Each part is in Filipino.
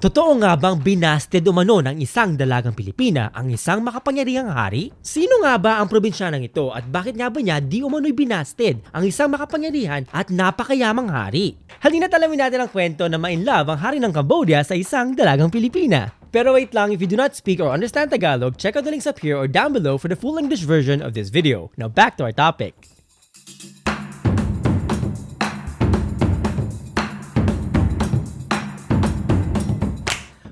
Totoo nga bang binasted umano ng isang dalagang Pilipina ang isang makapangyarihang hari? Sino nga ba ang probinsyanang ito at bakit nga ba niya di umano'y binasted ang isang makapangyarihan at napakayamang hari? Halina't alamin natin ang kwento na ma-inlove ang hari ng Cambodia sa isang dalagang Pilipina. Pero wait lang, if you do not speak or understand Tagalog, check out the links up here or down below for the full English version of this video. Now back to our topic.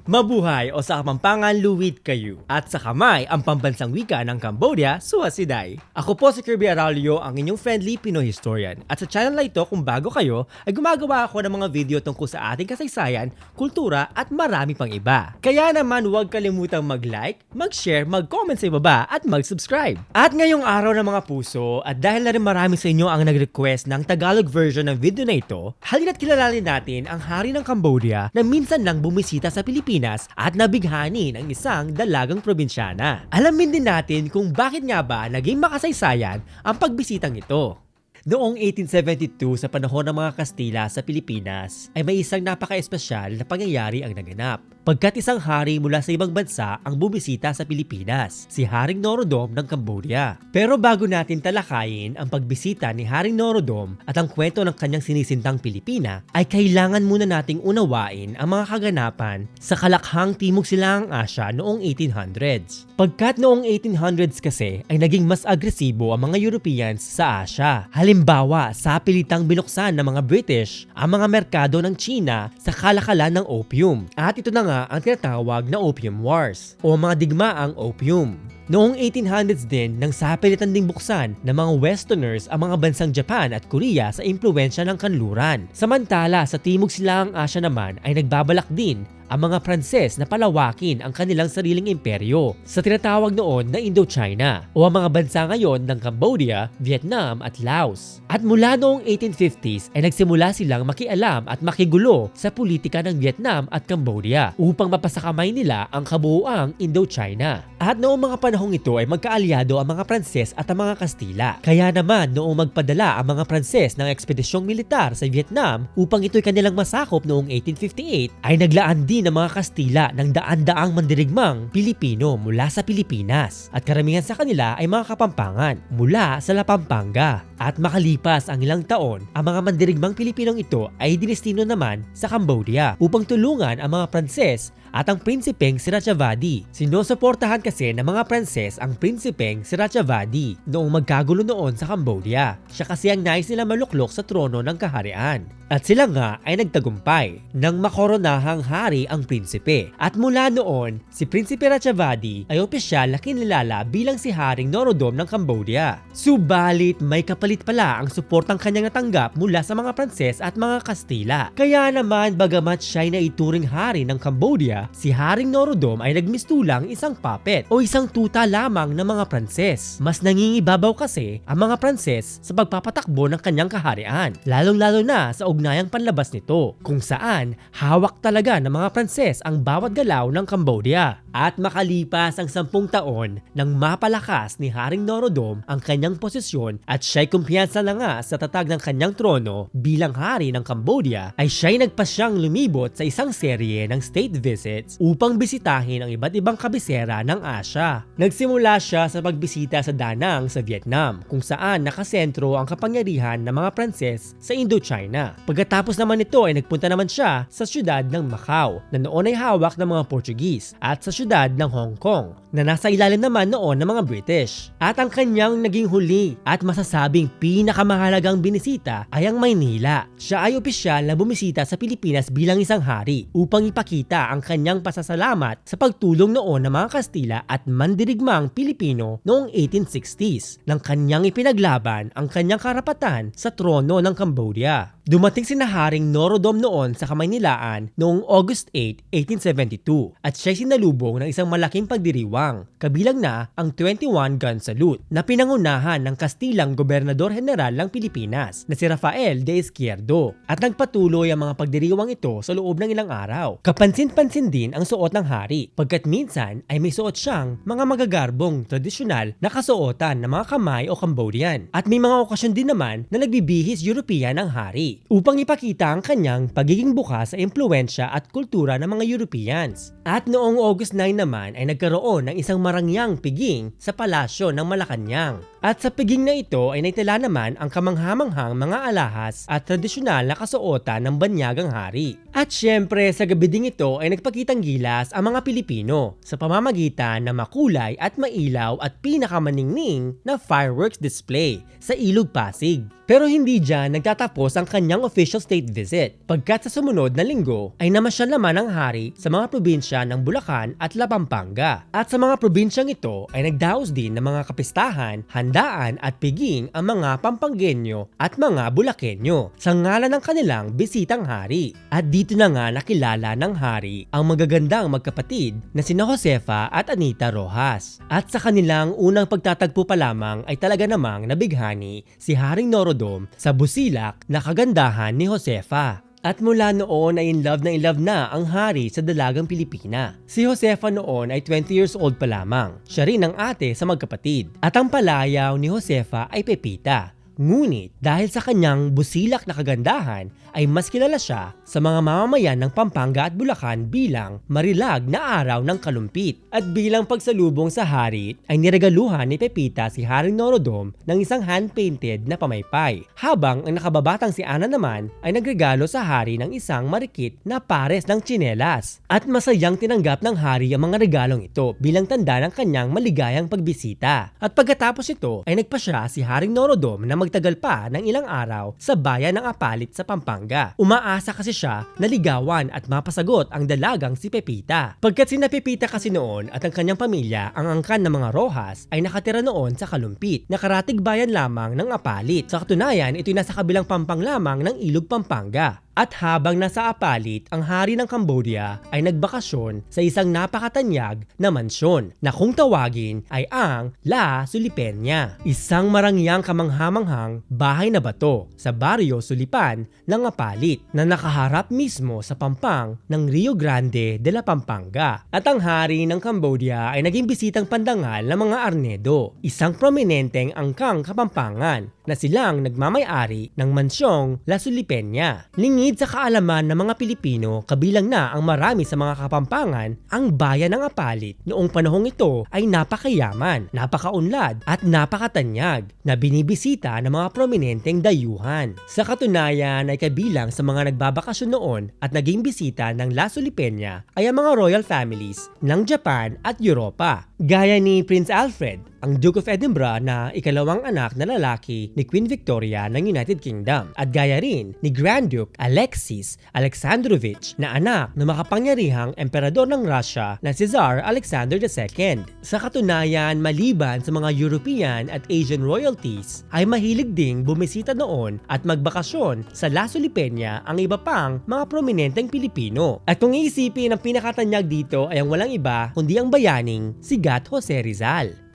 Mabuhay o sa Kapampangan luwid kayo. At sa kamay ang pambansang wika ng Cambodia, Suhasiday. Ako po si Kirby Araulio, ang inyong friendly Pinoy historian. At sa channel na ito, kung bago kayo, ay gumagawa ako ng mga video tungkol sa ating kasaysayan, kultura at marami pang iba. Kaya naman huwag kalimutang mag-like, mag-share, mag-comment sa ibaba at mag-subscribe. At ngayong araw ng mga puso, at dahil na rin marami sa inyo ang nag-request ng Tagalog version ng video na ito, halina't kilalanin natin ang hari ng Cambodia na minsan lang bumisita sa Pilipinas at nabighani ng isang dalagang probinsyana. Alamin din natin kung bakit nga ba naging makasaysayan ang pagbisitang ito. Noong 1872 sa panahon ng mga Kastila sa Pilipinas ay may isang napaka-espesyal na pangyayari ang naganap. Pagkat isang hari mula sa ibang bansa ang bumisita sa Pilipinas, si Haring Norodom ng Cambodia. Pero bago natin talakayin ang pagbisita ni Haring Norodom at ang kwento ng kanyang sinisintang Pilipina, ay kailangan muna nating unawain ang mga kaganapan sa kalakhang Timog Silangang Asya noong 1800s. Pagkat noong 1800s kasi ay naging mas agresibo ang mga Europeans sa Asya. Halimbawa, sa pilitang binuksan ng mga British ang mga merkado ng China sa kalakalan ng opium. At ito na nga ang tinatawag na Opium Wars o mga digmaang opium. Noong 1800s din nang sapilitan ding buksan ng mga Westerners ang mga bansang Japan at Korea sa impluwensya ng kanluran. Samantala sa Timog Silangang Asya naman ay nagbabalak din ang mga Pranses na palawakin ang kanilang sariling imperyo sa tinatawag noon na Indochina o ang mga bansa ngayon ng Cambodia, Vietnam at Laos. At mula noong 1850s ay nagsimula silang makialam at makigulo sa politika ng Vietnam at Cambodia upang mapasakamay nila ang kabuuang Indochina. At noong mga panahong ito ay magkaalyado ang mga Pranses at ang mga Kastila. Kaya naman noong magpadala ang mga Pranses ng ekspedisyong militar sa Vietnam upang ito'y kanilang masakop noong 1858 ay naglaan din ng mga Kastila ng daan-daang mandirigmang Pilipino mula sa Pilipinas at karamihan sa kanila ay mga Kapampangan mula sa La Pampanga. At makalipas ang ilang taon, ang mga mandirigmang Pilipinong ito ay dinestino naman sa Cambodia upang tulungan ang mga Pranses at ang prinsipeng si Ratchavadi. Sinusuportahan kasi ng mga Pranses ang prinsipeng si Ratchavadi noong magkagulo noon sa Cambodia. Siya kasi ang nais nila maluklok sa trono ng kaharian. At sila nga ay nagtagumpay nang makoronahang hari ang prinsipe. At mula noon, si Prinsipe Ratchavadi ay opisyal na kinilala bilang si Haring Norodom ng Cambodia. Subalit may kapalit pala ang suportang kanyang natanggap mula sa mga Pranses at mga Kastila. Kaya naman bagamat siya'y naituring hari ng Cambodia, si Haring Norodom ay nagmistulang isang puppet o isang tuta lamang ng mga Pranses. Mas nangingibabaw kasi ang mga Pranses sa pagpapatakbo ng kanyang kaharian, lalong-lalo na sa ugnayang panlabas nito, kung saan hawak talaga ng mga Pranses ang bawat galaw ng Cambodia. At makalipas ang 10 taon nang mapalakas ni Haring Norodom ang kanyang posisyon at siya'y kumpiyansa na nga sa tatag ng kanyang trono bilang hari ng Cambodia, ay siya'y nagpasyang lumibot sa isang serye ng state visits upang bisitahin ang iba't ibang kabisera ng Asya. Nagsimula siya sa pagbisita sa Da Nang sa Vietnam, kung saan nakasentro ang kapangyarihan ng mga Pranses sa Indochina. Pagkatapos naman nito ay nagpunta naman siya sa syudad ng Macau na noon ay hawak ng mga Portuguese at sa syudad ng Hong Kong na nasa ilalim naman noon ng mga British. At ang kanyang naging huli at masasabing pinakamahalagang binisita ay ang Maynila. Siya ay opisyal na bumisita sa Pilipinas bilang isang hari upang ipakita ang kanyang pasasalamat sa pagtulong noon ng mga Kastila at mandirigmang Pilipino noong 1860s nang kanyang ipinaglaban ang kanyang karapatan sa trono ng Cambodia. Dumating si Haring Norodom noon sa Kamaynilaan noong August 8, 1872 at siya'y sinalubong ng isang malaking pagdiriwang, kabilang na ang 21 gun salute na pinangunahan ng Kastilang Gobernador General ng Pilipinas na si Rafael de Izquierdo, at nagpatuloy ang mga pagdiriwang ito sa loob ng ilang araw. Kapansin-pansin din ang suot ng hari pagkat minsan ay may suot siyang mga magagarbong tradisyonal na kasuotan ng mga Kamay o Cambodian at may mga okasyon din naman na nagbibihis European ang hari. hari upang ipakita ang kanyang pagiging bukas sa impluensya at kultura ng mga Europeans. At noong August 9 naman ay nagkaroon ng isang marangyang piging sa palasyo ng Malacanang. At sa piging na ito ay naitala naman ang kamanghamanghang mga alahas at tradisyonal na kasuotan ng banyagang hari. At syempre sa gabi ding ito ay nagpakitang gilas ang mga Pilipino sa pamamagitan ng makulay at mailaw at pinakamaningning na fireworks display sa Ilog Pasig. Pero hindi dyan nagtatapos ang kanyang official state visit, pagkat sa sumunod na linggo ay namasyal naman ang hari sa mga probinsya ng Bulacan at La Pampanga. At sa mga probinsyang ito ay nagdaos din ng mga kapistahan, handaan at piging ang mga Pampanggenyo at mga Bulakenyo sa ngalan ng kanilang bisitang hari. At dito na nga nakilala ng hari ang magagandang magkapatid na sina Josefa at Anita Rojas. At sa kanilang unang pagtatagpo pa lamang ay talaga namang nabighani si Haring Norodom sa busilak na kagandahan ni Josefa. At mula noon ay in love na ang hari sa dalagang Pilipina. Si Josefa noon ay 20 years old pa lamang. Siya rin ang ate sa magkapatid. At ang palayaw ni Josefa ay Pepita. Ngunit dahil sa kanyang busilak na kagandahan ay mas kilala siya sa mga mamamayan ng Pampanga at Bulacan bilang Marilag na Araw ng Kalumpit. At bilang pagsalubong sa hari ay niregaluhan ni Pepita si Haring Norodom ng isang hand-painted na pamaypay. Habang ang nakababatang si Ana naman ay nagregalo sa hari ng isang marikit na pares ng tsinelas. At masayang tinanggap ng hari ang mga regalong ito bilang tanda ng kanyang maligayang pagbisita. At pagkatapos ito ay nagpasya si Haring Norodom na magtagal pa ng ilang araw sa bayan ng Apalit sa Pampanga. Umaasa kasi siya na ligawan at mapasagot ang dalagang si Pepita. Pagkat sina Pepita kasi noon at ang kanyang pamilya, ang angkan ng mga Rojas, ay nakatira noon sa Kalumpit, na karatig bayan lamang ng Apalit. Sa katunayan, ito'y nasa kabilang pampang lamang ng Ilog Pampanga. At habang nasa Apalit, ang hari ng Cambodia ay nagbakasyon sa isang napakatanyag na mansyon na kung tawagin ay ang La Sulipenia. Isang marangyang kamanghamanghang bahay na bato sa baryo Sulipan ng Apalit na nakaharap mismo sa pampang ng Rio Grande de la Pampanga. At ang hari ng Cambodia ay naging bisitang pandangal ng mga Arnedo, isang prominenteng angkang Kapampangan na silang nagmamay-ari ng mansyong La Sulipenia. Lingid sa kaalaman ng mga Pilipino, kabilang na ang marami sa mga Kapampangan, ang bayan ng Apalit noong panahong ito ay napakayaman, napakaunlad at napakatanyag na binibisita ng mga prominenteng dayuhan. Sa katunayan ay kabilang sa mga nagbabakasyon noon at naging bisita ng La Sulipenia ay ang mga royal families ng Japan at Europa, gaya ni Prince Alfred, ang Duke of Edinburgh na ikalawang anak na lalaki ni Queen Victoria ng United Kingdom, at gaya rin ni Grand Duke Alexis Alexandrovich na anak ng makapangyarihang emperador ng Russia na si Tsar Alexander II. Sa katunayan, maliban sa mga European at Asian royalties, ay mahilig ding bumisita noon at magbakasyon sa La Sulipenia ang iba pang mga prominenteng Pilipino. At kung iisipin, ang pinakatanyag dito ay ang walang iba kundi ang bayaning si Gat Jose Rizal.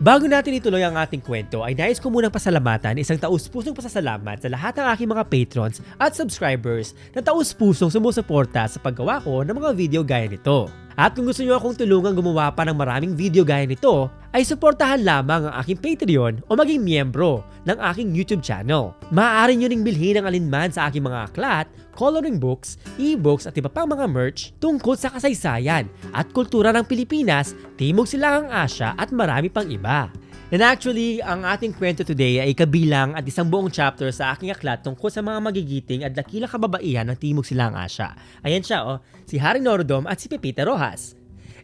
Bago natin ituloy ang ating kwento ay nais ko munang pasalamatan isang taus-pusong pasasalamat sa lahat ng aking mga patrons at subscribers na taus-pusong sumusuporta sa paggawa ko ng mga video gaya nito. At kung gusto nyo akong tulungan gumawa pa ng maraming video gaya nito, ay suportahan lamang ang aking Patreon o maging miyembro ng aking YouTube channel. Maaari nyo ring bilhin ang alinman sa aking mga aklat, coloring books, e-books at iba pang mga merch tungkol sa kasaysayan at kultura ng Pilipinas, Timog Silangang Asya at marami pang iba. And actually, ang ating kwento today ay kabilang at isang buong chapter sa aking aklat tungkol sa mga magigiting at dakilang kababaihan ng Timog Silangang Asya. Ayan siya, si Haring Norodom at si Pepita Rojas.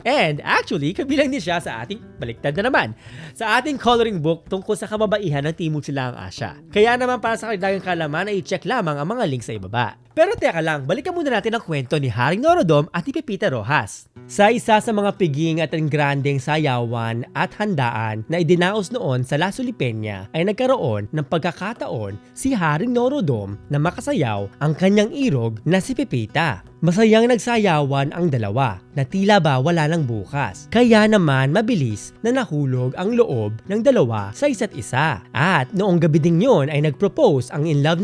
And actually, kabilang din siya sa ating, baliktad na naman, sa ating coloring book tungkol sa kababaihan ng Timog Silangang Asya. Kaya naman para sa karagdagang kaalaman ay i-check lamang ang mga links sa ibaba. Pero teka lang, balikan muna natin ang kwento ni Haring Norodom at ni Pepita Rojas. Sa isa sa mga piging at engrandeng sayawan at handaan na idinaos noon sa La Sulipenia ay nagkaroon ng pagkakataon si Haring Norodom na makasayaw ang kanyang irog na si Pepita. Masayang nagsayawan ang dalawa na tila ba wala ng bukas. Kaya naman mabilis na nahulog ang loob ng dalawa sa isa't isa. At noong gabi ding yon ay nagpropose ang in love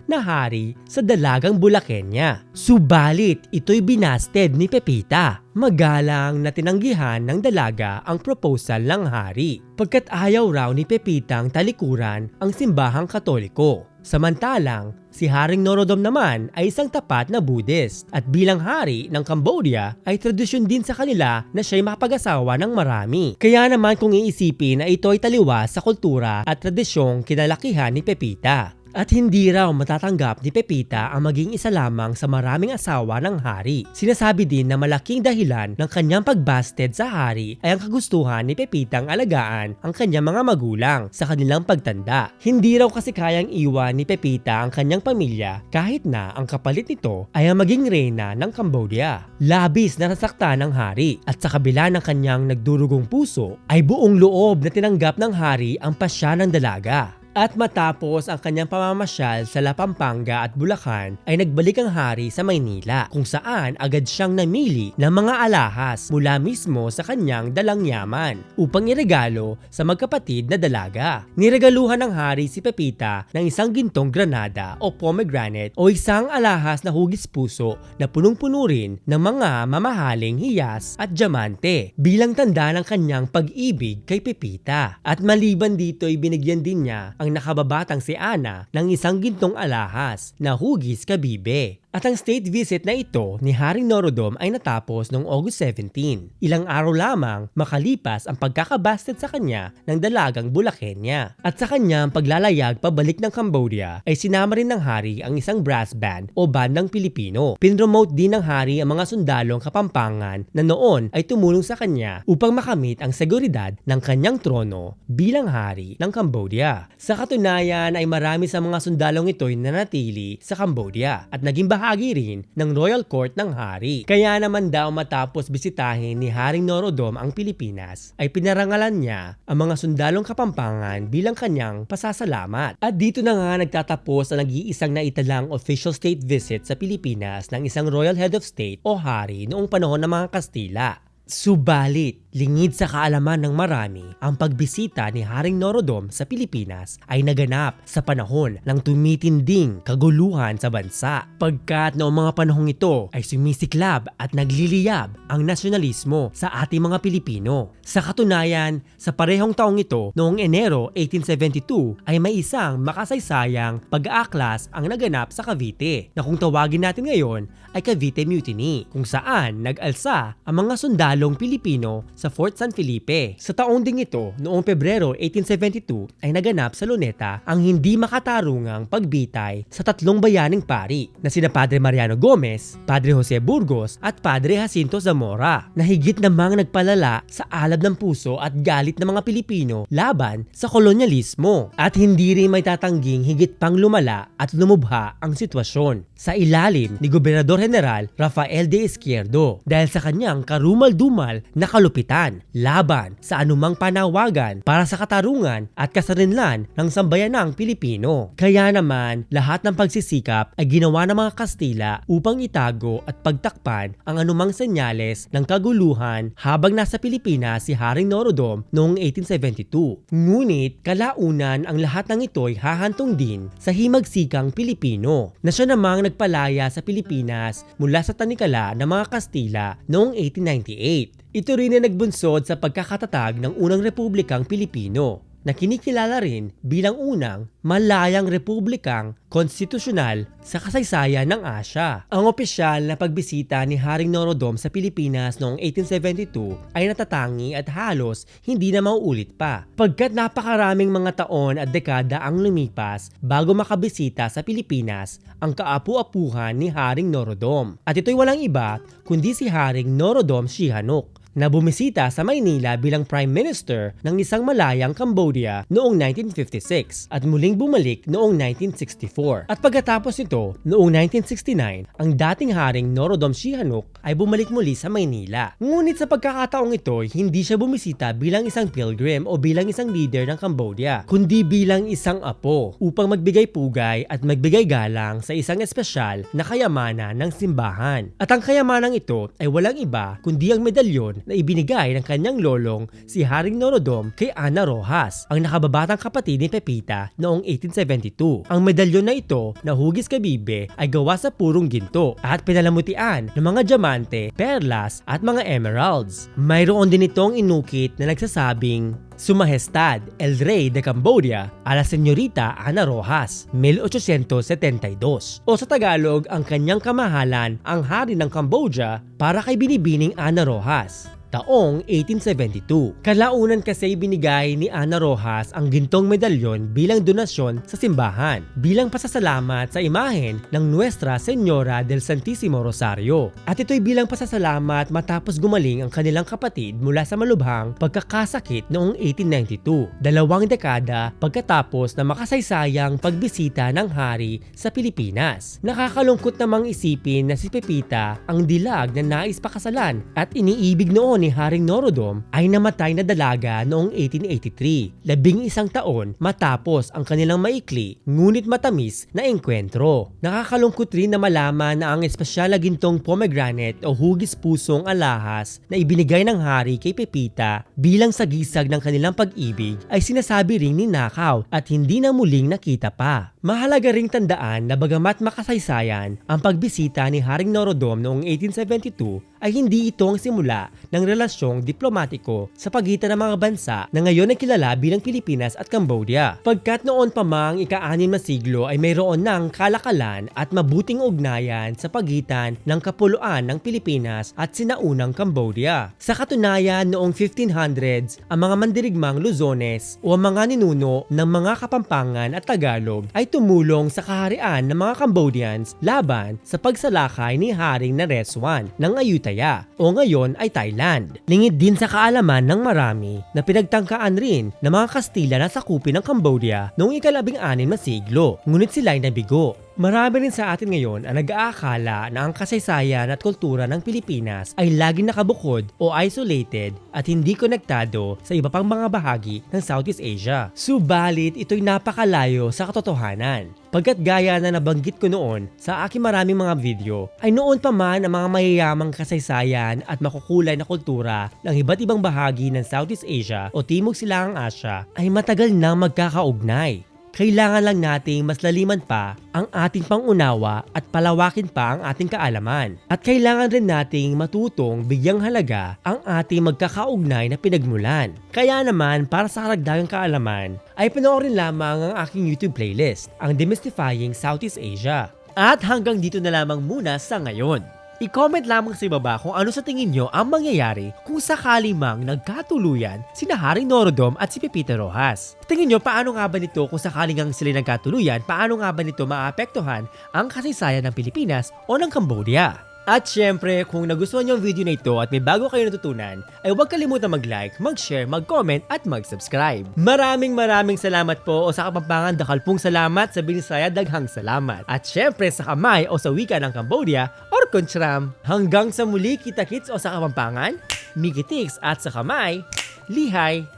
na hari sa dalagang Bulakenya. Subalit ito'y binasted ni Pepita. Magalang na tinanggihan ng dalaga ang proposal ng hari pagkat ayaw raw ni Pepitang talikuran ang simbahang Katoliko. Samantalang, si Haring Norodom naman ay isang tapat na Buddhist at bilang hari ng Cambodia ay tradisyon din sa kanila na siya'y makapag-asawa ng marami. Kaya naman kung iisipin na ito ay taliwas sa kultura at tradisyong kinalakihan ni Pepita. At hindi raw matatanggap ni Pepita ang maging isa lamang sa maraming asawa ng hari. Sinasabi din na malaking dahilan ng kanyang pagbasted sa hari ay ang kagustuhan ni Pepitang alagaan ang kanyang mga magulang sa kanilang pagtanda. Hindi raw kasi kayang iwan ni Pepita ang kanyang pamilya kahit na ang kapalit nito ay ang maging reyna ng Cambodia. Labis na nasaktan ng hari at sa kabila ng kanyang nagdurugong puso ay buong loob na tinanggap ng hari ang pasya ng dalaga. At matapos ang kanyang pamamasyal sa La Pampanga at Bulacan ay nagbalik ang hari sa Maynila kung saan agad siyang namili ng mga alahas mula mismo sa kanyang dalang yaman upang iregalo sa magkapatid na dalaga. Niregaluhan ng hari si Pepita ng isang gintong granada o pomegranate o isang alahas na hugis puso na punong-puno rin ng mga mamahaling hiyas at diamante bilang tanda ng kanyang pag-ibig kay Pepita. At maliban dito ay binigyan din niya ang nakababatang si Ana ng isang gintong alahas na hugis kabibe. At ang state visit na ito ni Haring Norodom ay natapos noong August 17. Ilang araw lamang makalipas ang pagkakabasted sa kanya ng dalagang Bulakenya. At sa kanyang paglalayag pabalik ng Cambodia ay sinama rin ng hari ang isang brass band o bandang Pilipino. Pinromote din ng hari ang mga sundalong Kapampangan na noon ay tumulong sa kanya upang makamit ang seguridad ng kanyang trono bilang hari ng Cambodia. Sa katunayan ay marami sa mga sundalong ito ay nanatili sa Cambodia at naging bahagi rin ng Royal Court ng hari. Kaya naman daw matapos bisitahin ni Haring Norodom ang Pilipinas ay pinarangalan niya ang mga sundalong Kapampangan bilang kanyang pasasalamat. At dito na nga nagtatapos ang nag-iisang naitalang official state visit sa Pilipinas ng isang Royal Head of State o hari noong panahon ng mga Kastila. Subalit, lingid sa kaalaman ng marami, ang pagbisita ni Haring Norodom sa Pilipinas ay naganap sa panahon ng tumitinding kaguluhan sa bansa. Pagkat noong mga panahong ito ay sumisiklab at nagliliyab ang nasyonalismo sa ating mga Pilipino. Sa katunayan, sa parehong taong ito, noong Enero 1872 ay may isang makasaysayang pag-aaklas ang naganap sa Cavite na kung tawagin natin ngayon ay Cavite Mutiny, kung saan nag-alsa ang mga sundalong Pilipino sa Fort San Felipe. Sa taong ding ito, noong Pebrero 1872 ay naganap sa Luneta ang hindi makatarungang pagbitay sa tatlong bayaning pari na sina Padre Mariano Gomez, Padre Jose Burgos at Padre Jacinto Zamora na higit namang nagpalala sa alab ng puso at galit ng mga Pilipino laban sa kolonyalismo. At hindi rin may tatangging higit pang lumala at lumubha ang sitwasyon sa ilalim ni Gobernador General Rafael de Izquierdo dahil sa kanyang karumal-dumal na kalupitan laban sa anumang panawagan para sa katarungan at kasarinlan ng sambayanang Pilipino. Kaya naman, lahat ng pagsisikap ay ginawa ng mga Kastila upang itago at pagtakpan ang anumang senyales ng kaguluhan habang nasa Pilipinas si Haring Norodom noong 1872. Ngunit kalaunan ang lahat ng ito ay hahantong din sa himagsikang Pilipino na siya namang nagpalaya sa Pilipinas mula sa tanikala ng mga Kastila noong 1898. Ito rin ay nagbunsod sa pagkakatatag ng unang Republikang Pilipino na kinikilala rin bilang unang malayang republikang konstitusyonal sa kasaysayan ng Asya. Ang opisyal na pagbisita ni Haring Norodom sa Pilipinas noong 1872 ay natatangi at halos hindi na mauulit pa pagkat napakaraming mga taon at dekada ang lumipas bago makabisita sa Pilipinas ang kaapu-apuhan ni Haring Norodom. At ito'y walang iba kundi si Haring Norodom Sihanouk na bumisita sa Maynila bilang Prime Minister ng isang malayang Cambodia noong 1956 at muling bumalik noong 1964. At pagkatapos nito, noong 1969, ang dating Haring Norodom Sihanouk ay bumalik muli sa Maynila. Ngunit sa pagkakataong ito, hindi siya bumisita bilang isang pilgrim o bilang isang leader ng Cambodia, kundi bilang isang apo upang magbigay pugay at magbigay galang sa isang espesyal na kayamanan ng simbahan. At ang kayamanang ito ay walang iba kundi ang medalyon na ibinigay ng kanyang lolong si Haring Norodom kay Ana Rojas, ang nakababatang kapatid ni Pepita noong 1872. Ang medalyon na ito na hugis kabibe ay gawa sa purong ginto at pinalamutian ng mga diamante, perlas at mga emeralds. Mayroon din itong inukit na nagsasabing, Su Majestad El Rey de Cambodia a la Señorita Ana Rojas, 1872. O sa Tagalog, ang kanyang kamahalan, ang Hari ng Cambodia para kay Binibining Ana Rojas. Taong 1872. Kalaunan kasi binigay ni Ana Rojas ang gintong medalyon bilang donasyon sa simbahan, bilang pasasalamat sa imahen ng Nuestra Señora del Santísimo Rosario. At ito'y bilang pasasalamat matapos gumaling ang kanilang kapatid mula sa malubhang pagkakasakit noong 1892, 2 dekada pagkatapos na makasaysayang pagbisita ng hari sa Pilipinas. Nakakalungkot namang isipin na si Pepita, ang dilag na nais pakasalan at iniibig noon ni Haring Norodom, ay namatay na dalaga noong 1883, 11 taon matapos ang kanilang maikli ngunit matamis na engkwentro. Nakakalungkot rin na malaman na ang espesyal na gintong pomegranate o hugis pusong alahas na ibinigay ng hari kay Pepita bilang sagisag ng kanilang pag-ibig ay sinasabi ring ninakaw at hindi na muling nakita pa. Mahalaga ring tandaan na bagamat makasaysayan ang pagbisita ni Haring Norodom noong 1872 ay hindi ito ang simula ng relasyong diplomatiko sa pagitan ng mga bansa na ngayon ay kilala bilang Pilipinas at Cambodia. Pagkat noon pa mang ika-6 na siglo ay mayroon ng kalakalan at mabuting ugnayan sa pagitan ng kapuluan ng Pilipinas at sinaunang Cambodia. Sa katunayan noong 1500s, ang mga mandirigmang Luzones o ang mga ninuno ng mga Kapampangan at Tagalog ay tumulong sa kaharian ng mga Cambodians laban sa pagsalakay ni Haring Naresuan ng Ayutthaya o ngayon ay Thailand. Lingid din sa kaalaman ng marami na pinagtangkaan rin ng mga Kastila na sakupin ng Cambodia noong ika-16 na siglo, ngunit sila'y nabigo. Marami rin sa atin ngayon ang nag-aakala na ang kasaysayan at kultura ng Pilipinas ay laging nakabukod o isolated at hindi konektado sa iba pang mga bahagi ng Southeast Asia. Subalit ito'y napakalayo sa katotohanan. Pagkat gaya na nabanggit ko noon sa aking maraming mga video, ay noon pa man ang mga mayayamang kasaysayan at makukulay na kultura ng iba't ibang bahagi ng Southeast Asia o Timog Silangang Asya ay matagal nang magkakaugnay. Kailangan lang nating mas laliman pa ang ating pangunawa at palawakin pa ang ating kaalaman. At kailangan rin nating matutong bigyang halaga ang ating magkakaugnay na pinagmulan. Kaya naman para sa karagdagang kaalaman ay panoorin lamang ang aking YouTube playlist, ang Demystifying Southeast Asia. At hanggang dito na lamang muna sa ngayon. I-comment lamang sa ibaba kung ano sa tingin nyo ang mangyayari kung sakali mang nagkatuluyan sina Haring Norodom at si Pepita Rojas. Tingin nyo paano nga ba nito kung sakaling ang sila nagkatuluyan, paano nga ba nito maapektuhan ang kasaysayan ng Pilipinas o ng Cambodia? At syempre, kung nagustuhan nyo ang video na ito at may bago kayo natutunan, ay huwag kalimutan mag-like, mag-share, mag-comment at mag-subscribe. Maraming salamat po o sa Kapampangan dakalpong salamat, sa Binisaya daghang salamat. At syempre sa Kamay o sa wika ng Cambodia, Orkon Chram. Hanggang sa muli, kita-kits o sa Kapampangan, Mikitiks at sa Kamay, Lihay!